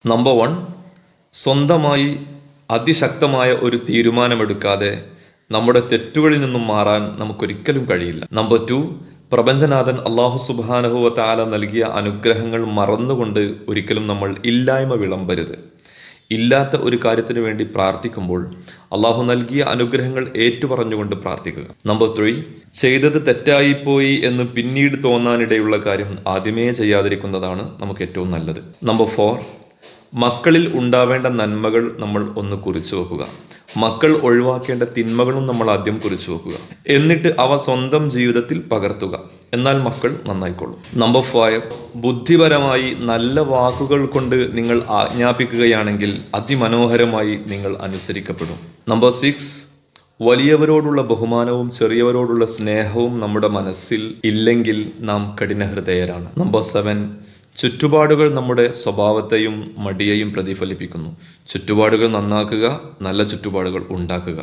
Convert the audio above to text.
Number 1, സ്വന്തമായി അതിശക്തമായ ഒരു തീരുമാനമെടുക്കാതെ നമ്മുടെ തെറ്റുകളിൽ നിന്നും മാറാൻ നമുക്കൊരിക്കലും കഴിയില്ല. നമ്പർ 2, പ്രപഞ്ചനാഥൻ അള്ളാഹു സുബ്ഹാനഹു വ തആല നൽകിയ അനുഗ്രഹങ്ങൾ മറന്നുകൊണ്ട് ഒരിക്കലും നമ്മൾ ഇല്ലായ്മ വിളമ്പരുത്. ഇല്ലാത്ത ഒരു കാര്യത്തിന് വേണ്ടി പ്രാർത്ഥിക്കുമ്പോൾ അള്ളാഹു നൽകിയ അനുഗ്രഹങ്ങൾ ഏറ്റുപറഞ്ഞുകൊണ്ട് പ്രാർത്ഥിക്കുക. നമ്പർ 3, ചെയ്തത് തെറ്റായിപ്പോയി എന്ന് പിന്നീട് തോന്നാനിടയുള്ള കാര്യം ആദ്യമേ ചെയ്യാതിരിക്കുന്നതാണ് നമുക്ക് ഏറ്റവും നല്ലത്. നമ്പർ 4, മക്കളിൽ ഉണ്ടാവേണ്ട നന്മകൾ നമ്മൾ ഒന്ന് കുറിച്ചു വെക്കുക. മക്കൾ ഒഴിവാക്കേണ്ട തിന്മകളും നമ്മൾ ആദ്യം കുറിച്ചു വെക്കുക. എന്നിട്ട് അവ സ്വന്തം ജീവിതത്തിൽ പകർത്തുക. എന്നാൽ മക്കൾ നന്നായിക്കൊള്ളും. നമ്പർ 5, ബുദ്ധിപരമായി നല്ല വാക്കുകൾ കൊണ്ട് നിങ്ങൾ ആജ്ഞാപിക്കുകയാണെങ്കിൽ അതിമനോഹരമായി നിങ്ങൾ അനുസരിക്കപ്പെടും. നമ്പർ 6, വലിയവരോടുള്ള ബഹുമാനവും ചെറിയവരോടുള്ള സ്നേഹവും നമ്മുടെ മനസ്സിൽ ഇല്ലെങ്കിൽ നാം കഠിനഹൃദയരാണ്. നമ്പർ 7, ചുറ്റുപാടുകൾ നമ്മുടെ സ്വഭാവത്തെയും മടിയെയും പ്രതിഫലിപ്പിക്കുന്നു. ചുറ്റുപാടുകൾ നന്നാക്കുക, നല്ല ചുറ്റുപാടുകൾ ഉണ്ടാക്കുക.